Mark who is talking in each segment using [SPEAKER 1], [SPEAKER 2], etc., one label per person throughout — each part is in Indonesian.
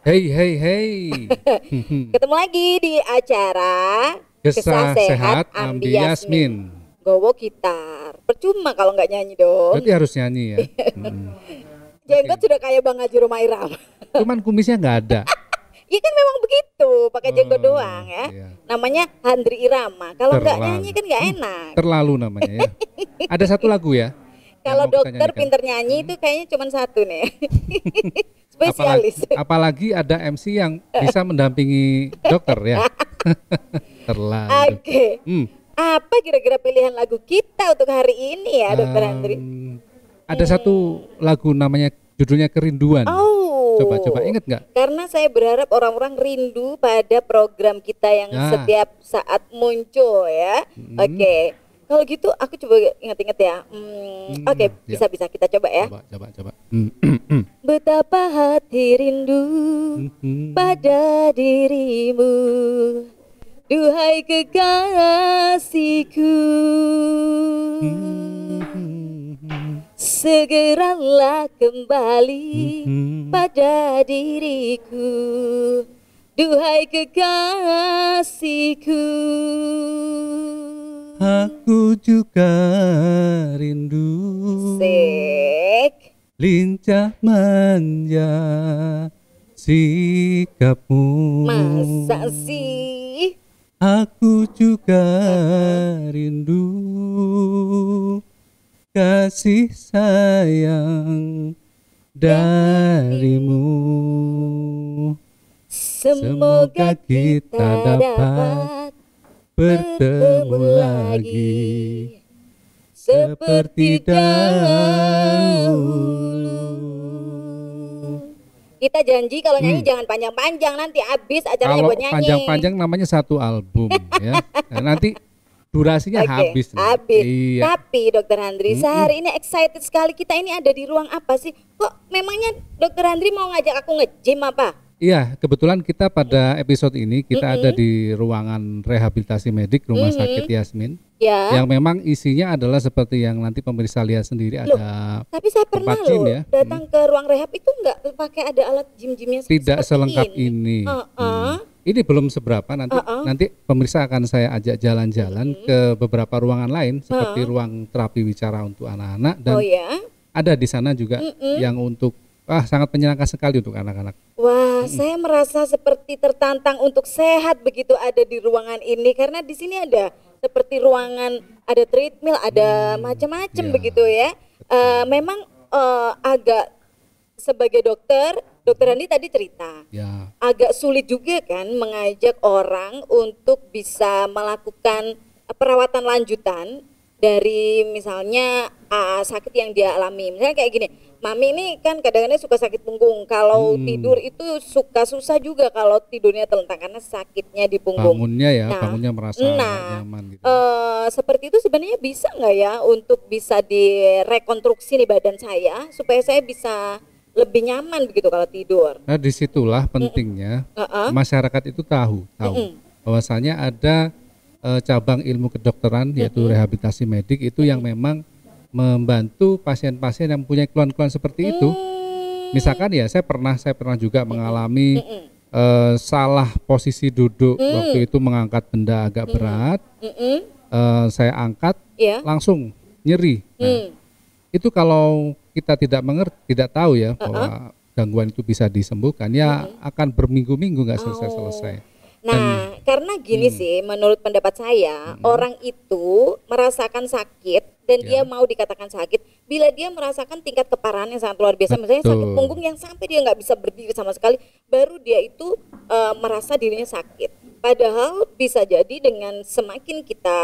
[SPEAKER 1] Hey, hey, hey.
[SPEAKER 2] Ketemu lagi di acara
[SPEAKER 1] Kisah Sehat Ambi Yasmin.
[SPEAKER 2] Gowo gitar. Percuma kalau nggak nyanyi dong.
[SPEAKER 1] Berarti harus nyanyi ya.
[SPEAKER 2] Jenggot
[SPEAKER 1] Oke.
[SPEAKER 2] sudah kayak Bang Haji Roma Irama.
[SPEAKER 1] Cuman kumisnya nggak ada.
[SPEAKER 2] Iya kan memang begitu, pakai jenggot
[SPEAKER 1] Oh,
[SPEAKER 2] doang ya.
[SPEAKER 1] iya.
[SPEAKER 2] Namanya Handri Irama. Kalau nggak
[SPEAKER 1] Terlalu.
[SPEAKER 2] nyanyi kan nggak enak.
[SPEAKER 1] Terlalu namanya ya. Ada satu lagu ya. yang
[SPEAKER 2] Kalau
[SPEAKER 1] mau kita
[SPEAKER 2] dokter
[SPEAKER 1] nyanyikan.
[SPEAKER 2] pinter nyanyi itu kayaknya cuma satu nih.
[SPEAKER 1] Apalagi,
[SPEAKER 2] Spesialis.
[SPEAKER 1] apalagi ada MC yang bisa mendampingi dokter ya. Terlalu.
[SPEAKER 2] Oke.
[SPEAKER 1] Hmm,
[SPEAKER 2] Apa kira-kira pilihan lagu kita untuk hari ini ya, Dokter Handri?
[SPEAKER 1] Ada satu lagu namanya judulnya Kerinduan.
[SPEAKER 2] Oh.
[SPEAKER 1] Coba inget nggak?
[SPEAKER 2] Karena saya berharap orang-orang rindu pada program kita yang
[SPEAKER 1] Ya.
[SPEAKER 2] setiap saat muncul ya. Oke. Kalau gitu aku coba ingat-ingat ya. Oke,
[SPEAKER 1] ya.
[SPEAKER 2] bisa kita coba ya.
[SPEAKER 1] Coba.
[SPEAKER 2] Betapa hati rindu pada dirimu, duhai kekasihku. Segeralah kembali pada diriku, duhai kekasihku.
[SPEAKER 1] Aku juga rindu,
[SPEAKER 2] Sek.
[SPEAKER 1] lincah manja sikapmu.
[SPEAKER 2] Masa sih?
[SPEAKER 1] Aku juga rindu, kasih sayang darimu.
[SPEAKER 2] Semoga kita dapat
[SPEAKER 1] bertemu lagi seperti dahulu.
[SPEAKER 2] Kita janji kalau nyanyi jangan panjang-panjang, nanti habis acaranya
[SPEAKER 1] Kalau
[SPEAKER 2] buat nyanyi.
[SPEAKER 1] panjang-panjang namanya satu album ya. Nah, nanti durasinya
[SPEAKER 2] Oke,
[SPEAKER 1] habis. nih.
[SPEAKER 2] habis.
[SPEAKER 1] Iya.
[SPEAKER 2] Tapi Dokter Handri, sehari ini excited sekali, kita ini ada di ruang apa sih? Kok memangnya Dokter Handri mau ngajak aku nge-gym apa?
[SPEAKER 1] Iya, kebetulan kita pada episode ini kita ada di ruangan rehabilitasi medik Rumah Sakit Yasmin.
[SPEAKER 2] Ya.
[SPEAKER 1] Yang memang isinya adalah seperti yang nanti pemirsa lihat sendiri,
[SPEAKER 2] Loh,
[SPEAKER 1] ada
[SPEAKER 2] tapi saya pernah
[SPEAKER 1] tempat gym
[SPEAKER 2] loh
[SPEAKER 1] ya.
[SPEAKER 2] datang ke ruang rehab itu nggak pakai ada alat gym-gymnya
[SPEAKER 1] Tidak
[SPEAKER 2] seperti
[SPEAKER 1] selengkap ini. Ini belum seberapa, nanti pemirsa akan saya ajak jalan-jalan ke beberapa ruangan lain seperti ruang terapi wicara untuk anak-anak dan
[SPEAKER 2] Oh ya.
[SPEAKER 1] ada di sana juga yang untuk sangat menyenangkan sekali untuk anak-anak.
[SPEAKER 2] Wah, saya merasa seperti tertantang untuk sehat begitu ada di ruangan ini karena di sini ada seperti ruangan, ada treadmill, ada macam-macam
[SPEAKER 1] Iya,
[SPEAKER 2] begitu ya. Memang agak sebagai dokter Andi tadi cerita
[SPEAKER 1] Ya,
[SPEAKER 2] agak sulit juga kan mengajak orang untuk bisa melakukan perawatan lanjutan dari misalnya sakit yang dia alami. Misalnya kayak gini, Mami ini kan kadang-kadang suka sakit punggung. Kalau tidur itu suka susah juga kalau tidurnya telentang karena sakitnya di punggung.
[SPEAKER 1] bangunnya merasa nggak nyaman gitu.
[SPEAKER 2] Seperti itu sebenarnya bisa nggak ya untuk bisa direkonstruksi nih badan saya supaya saya bisa lebih nyaman begitu kalau tidur.
[SPEAKER 1] Nah, disitulah pentingnya masyarakat itu tahu bahwasanya ada cabang ilmu kedokteran yaitu rehabilitasi medik itu yang memang membantu pasien-pasien yang mempunyai keluhan-keluhan seperti itu. Misalkan ya saya pernah juga mengalami salah posisi duduk waktu itu mengangkat benda agak berat. Saya angkat
[SPEAKER 2] Iya.
[SPEAKER 1] langsung nyeri. Nah, itu kalau kita tidak mengerti, tidak tahu ya bahwa gangguan itu bisa disembuhkan, ya akan berminggu-minggu nggak selesai-selesai.
[SPEAKER 2] Nah, karena gini sih, menurut pendapat saya, orang itu merasakan sakit dan dia mau dikatakan sakit bila dia merasakan tingkat keparahan yang sangat luar biasa. Misalnya sakit
[SPEAKER 1] Betul.
[SPEAKER 2] punggung yang sampai dia nggak bisa berdiri sama sekali, baru dia itu merasa dirinya sakit. Padahal bisa jadi dengan semakin kita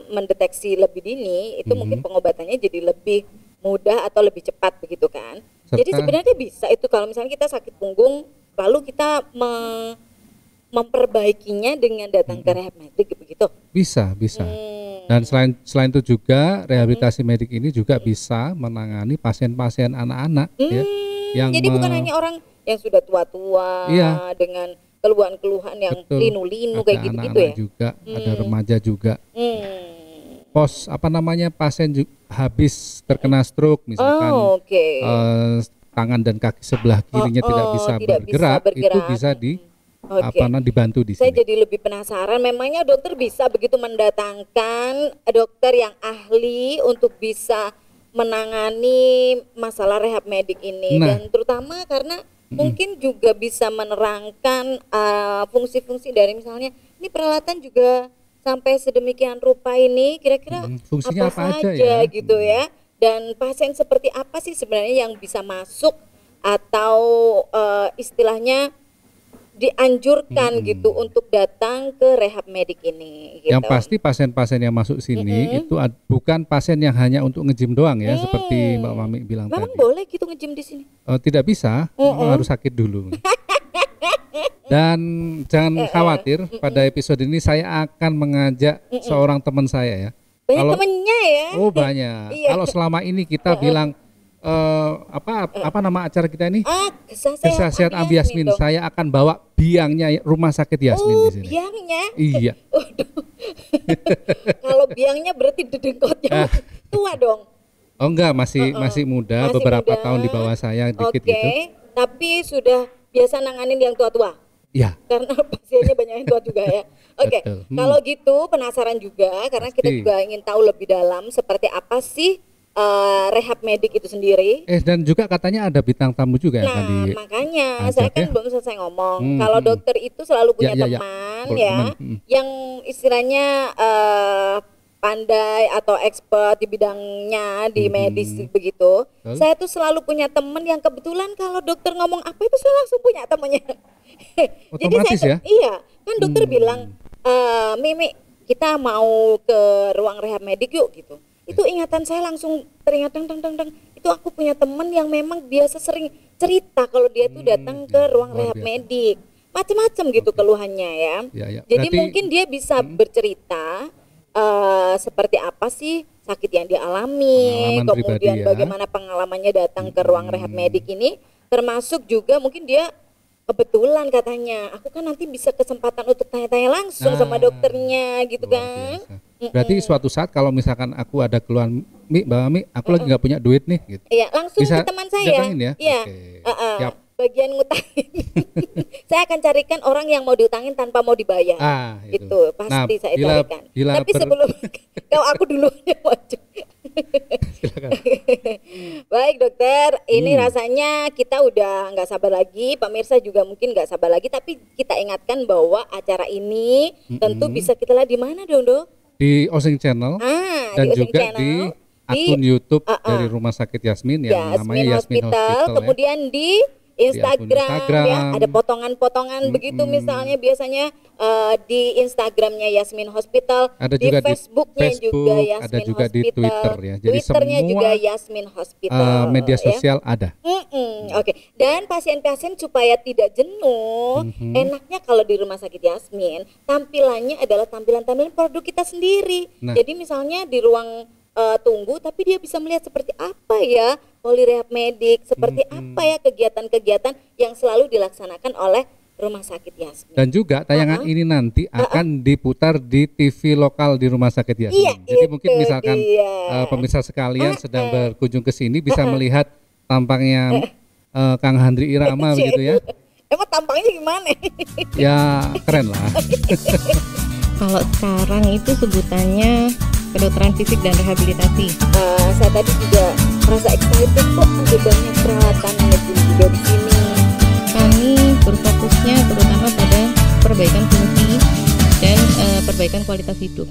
[SPEAKER 2] mendeteksi lebih dini, itu mungkin pengobatannya jadi lebih mudah atau lebih cepat begitu kan. Jadi
[SPEAKER 1] Serta-
[SPEAKER 2] sebenarnya bisa itu kalau misalnya kita sakit punggung, lalu kita memperbaikinya dengan datang ke rehab medik begitu.
[SPEAKER 1] Bisa. Dan selain itu juga rehabilitasi medik ini juga bisa menangani pasien-pasien anak-anak ya, yang
[SPEAKER 2] Jadi bukan hanya orang yang sudah tua-tua
[SPEAKER 1] Iya.
[SPEAKER 2] dengan keluhan-keluhan yang
[SPEAKER 1] betul,
[SPEAKER 2] linu-linu
[SPEAKER 1] ada
[SPEAKER 2] kayak gitu-gitu
[SPEAKER 1] anak-anak
[SPEAKER 2] ya.
[SPEAKER 1] juga, ada remaja juga. Pasien habis terkena stroke misalkan,
[SPEAKER 2] Oh, oke.
[SPEAKER 1] tangan dan kaki sebelah kirinya tidak bisa bergerak, itu bisa dibantu di sini.
[SPEAKER 2] Saya jadi lebih penasaran, memangnya dokter bisa begitu mendatangkan dokter yang ahli untuk bisa menangani masalah rehab medik ini, dan terutama karena mungkin juga bisa menerangkan fungsi-fungsi dari misalnya ini peralatan juga sampai sedemikian rupa ini kira-kira
[SPEAKER 1] fungsinya apa
[SPEAKER 2] saja
[SPEAKER 1] ya?
[SPEAKER 2] Gitu ya, dan pasien seperti apa sih sebenarnya yang bisa masuk atau istilahnya dianjurkan gitu untuk datang ke rehab medik ini gitu.
[SPEAKER 1] Yang pasti pasien-pasien yang masuk sini itu bukan pasien yang hanya untuk nge-gym doang ya, seperti Mbak Mami bilang
[SPEAKER 2] Memang
[SPEAKER 1] tadi.
[SPEAKER 2] boleh gitu nge-gym di sini?
[SPEAKER 1] Tidak bisa, harus sakit dulu. Dan jangan khawatir, pada episode ini saya akan mengajak seorang teman saya ya.
[SPEAKER 2] Banyak temennya ya?
[SPEAKER 1] Oh banyak. Kalau selama ini kita bilang apa nama acara kita ini?
[SPEAKER 2] Kesah
[SPEAKER 1] Sehat Ambi Yasmin. Saya akan bawa biangnya Rumah Sakit Yasmin di sini.
[SPEAKER 2] Biangnya?
[SPEAKER 1] Iya.
[SPEAKER 2] Kalau biangnya berarti dedengkotnya tua dong.
[SPEAKER 1] Oh enggak, masih muda, masih beberapa tahun di bawah saya dikit gitu.
[SPEAKER 2] Tapi sudah biasa nanganin yang tua-tua.
[SPEAKER 1] Iya.
[SPEAKER 2] Karena pasiennya banyak yang tua juga ya. Kalau gitu penasaran juga karena kita juga ingin tahu lebih dalam seperti apa sih rehab medik itu sendiri.
[SPEAKER 1] Dan juga katanya ada bintang tamu juga yang akan
[SPEAKER 2] makanya saya kan belum selesai ngomong. Kalau dokter itu selalu punya teman yang istilahnya pandai atau expert di bidangnya di medis begitu. Saya tuh selalu punya teman yang kebetulan kalau dokter ngomong apa itu saya langsung punya temannya.
[SPEAKER 1] Otomatis. Jadi
[SPEAKER 2] iya, kan dokter bilang Mimi kita mau ke ruang rehab medik yuk gitu. Itu ingatan saya langsung teringat dang. Itu aku punya teman yang memang biasa sering cerita kalau dia tuh datang ke ruang rehab medik. Macam-macam gitu keluhannya ya. Jadi mungkin dia bisa bercerita seperti apa sih sakit yang dialami, kemudian bagaimana pengalamannya datang ke ruang rehab medik ini, termasuk juga mungkin dia kebetulan katanya, aku kan nanti bisa kesempatan untuk tanya-tanya langsung sama dokternya gitu kan.
[SPEAKER 1] Berarti suatu saat kalau misalkan aku ada keluhan, Mbak Mami, aku lagi nggak punya duit nih gitu.
[SPEAKER 2] Iya, langsung
[SPEAKER 1] bisa
[SPEAKER 2] ke teman saya.
[SPEAKER 1] Ya?
[SPEAKER 2] Iya. Bagian ngutangin. Saya akan carikan orang yang mau diutangin tanpa mau dibayar. Itu pasti saya carikan. Tapi sebelum kau aku dulu yang wajib. Baik dokter, ini rasanya kita udah nggak sabar lagi, pemirsa juga mungkin nggak sabar lagi, tapi kita ingatkan bahwa acara ini tentu bisa kita lihat di mana dong dok?
[SPEAKER 1] Di Osing Channel dan
[SPEAKER 2] di
[SPEAKER 1] juga
[SPEAKER 2] Channel,
[SPEAKER 1] di akun YouTube dari Rumah Sakit Yasmin yang namanya Yasmin Hospital.
[SPEAKER 2] Kemudian di Instagram ya, ada potongan-potongan begitu misalnya biasanya di Instagramnya Yasmin Hospital,
[SPEAKER 1] ada
[SPEAKER 2] di
[SPEAKER 1] juga
[SPEAKER 2] Facebooknya
[SPEAKER 1] di Facebook,
[SPEAKER 2] juga Yasmin
[SPEAKER 1] ada juga
[SPEAKER 2] Hospital,
[SPEAKER 1] di Twitter ya. Jadi
[SPEAKER 2] Twitternya
[SPEAKER 1] semua
[SPEAKER 2] juga Yasmin Hospital.
[SPEAKER 1] Media sosial
[SPEAKER 2] ya.
[SPEAKER 1] ada.
[SPEAKER 2] Dan pasien-pasien supaya tidak jenuh, enaknya kalau di Rumah Sakit Yasmin tampilannya adalah tampilan-tampilan produk kita sendiri. Jadi misalnya di ruang tunggu, tapi dia bisa melihat seperti apa ya polirehab medik, seperti apa ya kegiatan-kegiatan yang selalu dilaksanakan oleh Rumah Sakit Yasmin.
[SPEAKER 1] Dan juga tayangan ini nanti akan diputar di TV lokal di Rumah Sakit Yasmin. Jadi mungkin misalkan pemirsa sekalian sedang berkunjung ke sini bisa melihat tampangnya Kang Handri Irama begitu ya.
[SPEAKER 2] Emang tampangnya gimana?
[SPEAKER 1] Ya keren lah.
[SPEAKER 3] Kalau sekarang itu sebutannya kedokteran fisik dan rehabilitasi.
[SPEAKER 2] Saya tadi juga merasa excited kok, ada banyak peralatan nge-gym juga di sini.
[SPEAKER 3] Kami berfokusnya terutama pada perbaikan fungsi dan perbaikan kualitas hidup.